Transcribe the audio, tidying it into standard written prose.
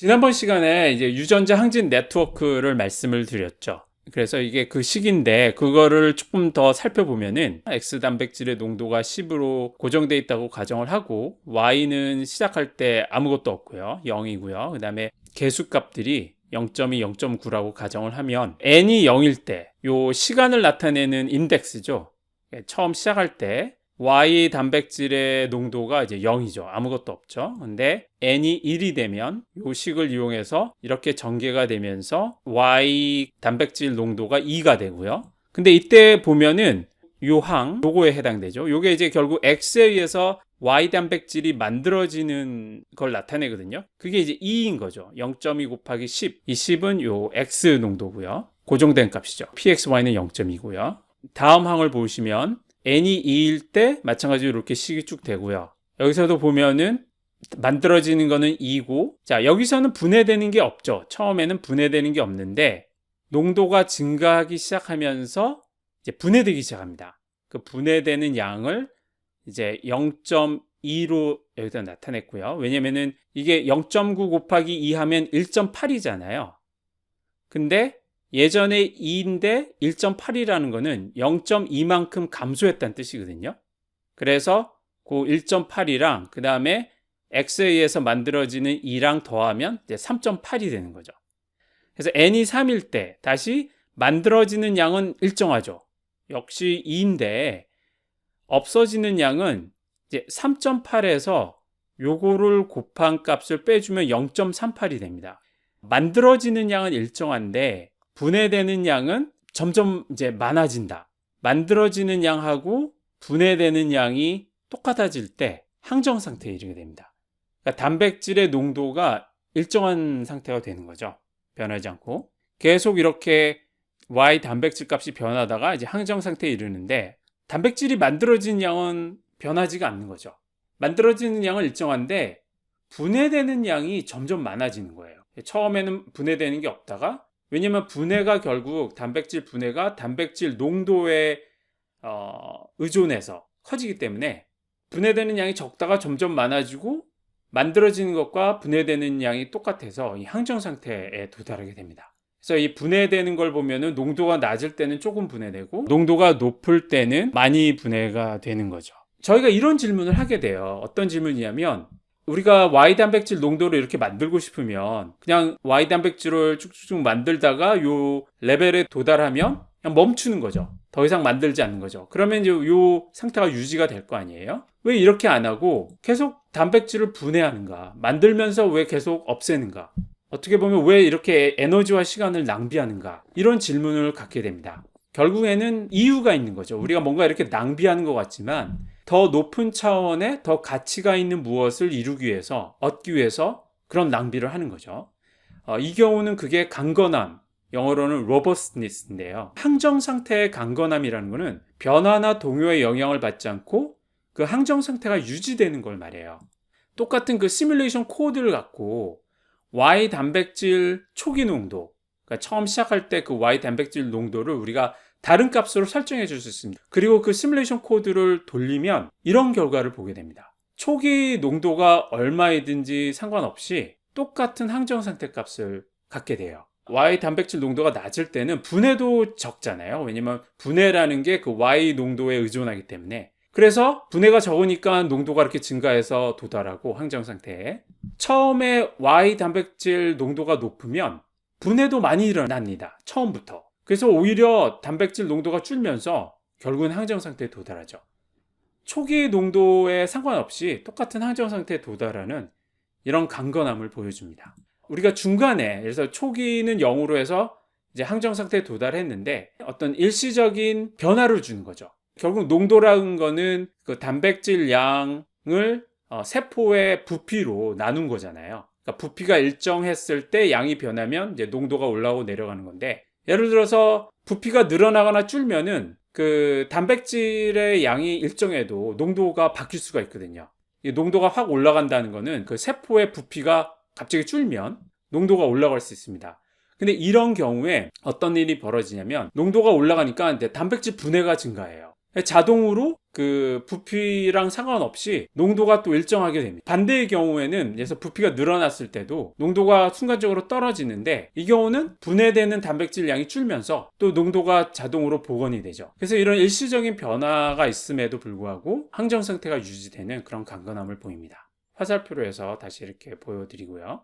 지난번 시간에 이제 유전자 항진 네트워크를 말씀을 드렸죠. 그래서 이게 그 식인데 그거를 조금 더 살펴보면은 X 단백질의 농도가 10으로 고정되어 있다고 가정을 하고 Y는 시작할 때 아무것도 없고요. 0이고요. 그 다음에 개수값들이 0.2, 0.9라고 가정을 하면 n이 0일 때 요 시간을 나타내는 인덱스죠. 처음 시작할 때 Y 단백질의 농도가 이제 0이죠. 아무것도 없죠. 근데 n이 1이 되면 요 식을 이용해서 이렇게 전개가 되면서 Y 단백질 농도가 2가 되고요. 근데 이때 보면은 요 항, 요거에 해당되죠. 요게 이제 결국 X에 의해서 Y 단백질이 만들어지는 걸 나타내거든요. 그게 이제 2인 거죠. 0.2 곱하기 10. 이 10은 요 X 농도고요. 고정된 값이죠. PXY는 0.2고요. 다음 항을 보시면 n이 2일 때 마찬가지로 이렇게 식이 쭉 되고요. 여기서도 보면은 만들어지는 거는 2고, 자, 여기서는 분해되는 게 없죠. 처음에는 분해되는 게 없는데 농도가 증가하기 시작하면서 이제 분해되기 시작합니다. 그 분해되는 양을 이제 0.2로 여기다 나타냈고요. 왜냐면은 이게 0.9 곱하기 2 하면 1.8이잖아요. 근데 예전에 2인데 1.8이라는 거는 0.2만큼 감소했다는 뜻이거든요. 그래서 그 1.8이랑 그 다음에 X에 의해서 만들어지는 2랑 더하면 이제 3.8이 되는 거죠. 그래서 n이 3일 때 다시 만들어지는 양은 일정하죠. 역시 2인데 없어지는 양은 이제 3.8에서 요거를 곱한 값을 빼주면 0.38이 됩니다. 만들어지는 양은 일정한데 분해되는 양은 점점 이제 많아진다. 만들어지는 양하고 분해되는 양이 똑같아질 때 항정 상태에 이르게 됩니다. 그러니까 단백질의 농도가 일정한 상태가 되는 거죠. 변하지 않고 계속 이렇게 Y 단백질 값이 변하다가 이제 항정 상태에 이르는데 단백질이 만들어진 양은 변하지가 않는 거죠. 만들어지는 양은 일정한데 분해되는 양이 점점 많아지는 거예요. 처음에는 분해되는 게 없다가, 왜냐면 분해가 결국 단백질 분해가 단백질 농도에 의존해서 커지기 때문에 분해되는 양이 적다가 점점 많아지고 만들어지는 것과 분해되는 양이 똑같아서 이 항정 상태에 도달하게 됩니다. 그래서 이 분해되는 걸 보면은 농도가 낮을 때는 조금 분해되고 농도가 높을 때는 많이 분해가 되는 거죠. 저희가 이런 질문을 하게 돼요. 어떤 질문이냐면 우리가 Y 단백질 농도를 이렇게 만들고 싶으면 그냥 Y 단백질을 쭉쭉쭉 만들다가 요 레벨에 도달하면 그냥 멈추는 거죠. 더 이상 만들지 않는 거죠. 그러면 이제 요 상태가 유지가 될 거 아니에요? 왜 이렇게 안 하고 계속 단백질을 분해하는가? 만들면서 왜 계속 없애는가? 어떻게 보면 왜 이렇게 에너지와 시간을 낭비하는가? 이런 질문을 갖게 됩니다. 결국에는 이유가 있는 거죠. 우리가 뭔가 이렇게 낭비하는 것 같지만 더 높은 차원의 더 가치가 있는 무엇을 이루기 위해서, 얻기 위해서 그런 낭비를 하는 거죠. 이 경우는 그게 강건함, 영어로는 robustness인데요. 항정 상태의 강건함이라는 것은 변화나 동요의 영향을 받지 않고 그 항정 상태가 유지되는 걸 말해요. 똑같은 그 시뮬레이션 코드를 갖고 Y 단백질 초기 농도, 그러니까 처음 시작할 때 그 Y 단백질 농도를 우리가 다른 값으로 설정해 줄 수 있습니다. 그리고 그 시뮬레이션 코드를 돌리면 이런 결과를 보게 됩니다. 초기 농도가 얼마이든지 상관없이 똑같은 항정 상태 값을 갖게 돼요. Y 단백질 농도가 낮을 때는 분해도 적잖아요. 왜냐면 분해라는 게 그 Y 농도에 의존하기 때문에. 그래서 분해가 적으니까 농도가 이렇게 증가해서 도달하고 항정 상태에. 처음에 Y 단백질 농도가 높으면 분해도 많이 일어납니다. 처음부터. 그래서 오히려 단백질 농도가 줄면서 결국은 항정 상태에 도달하죠. 초기 농도에 상관없이 똑같은 항정 상태에 도달하는 이런 강건함을 보여줍니다. 우리가 중간에, 그래서 초기는 0으로 해서 이제 항정 상태에 도달했는데 어떤 일시적인 변화를 주는 거죠. 결국 농도라는 거는 그 단백질 양을 세포의 부피로 나눈 거잖아요. 그러니까 부피가 일정했을 때 양이 변하면 이제 농도가 올라오고 내려가는 건데, 예를 들어서 부피가 늘어나거나 줄면은 그 단백질의 양이 일정해도 농도가 바뀔 수가 있거든요. 이 농도가 확 올라간다는 거는 그 세포의 부피가 갑자기 줄면 농도가 올라갈 수 있습니다. 근데 이런 경우에 어떤 일이 벌어지냐면 농도가 올라가니까 단백질 분해가 증가해요. 자동으로 그 부피랑 상관없이 농도가 또 일정하게 됩니다. 반대의 경우에는 그래서 부피가 늘어났을 때도 농도가 순간적으로 떨어지는데, 이 경우는 분해되는 단백질 양이 줄면서 또 농도가 자동으로 복원이 되죠. 그래서 이런 일시적인 변화가 있음에도 불구하고 항정 상태가 유지되는 그런 강건함을 보입니다. 화살표로 해서 다시 이렇게 보여드리고요.